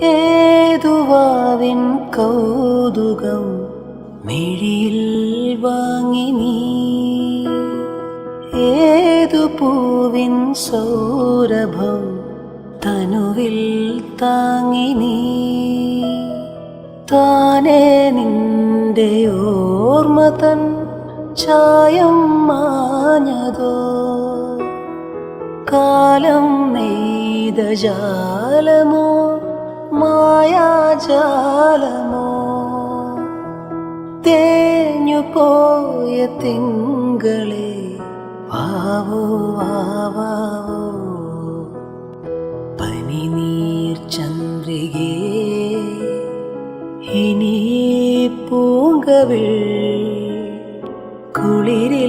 ഏതുവാവിൻ കൗതുകം മിഴിയിൽ വാങ്ങി നീ, ഏതു പൂവിൻ സൗരഭം തനുവിൽ താങ്ങി നീ. താനേ നിന്റെ ഓർമ്മ തൻ ചായം മാഞ്ഞതോ, കാലം നെയ്ത ജാലമോ മായാജാലമോ. തേഞ്ഞുപോയ തിങ്കളെ വാവോ വാവാവോ, പനിനീർ ചന്ദ്രികേ ഇനി പൂങ്കവിൾ കുളിരേ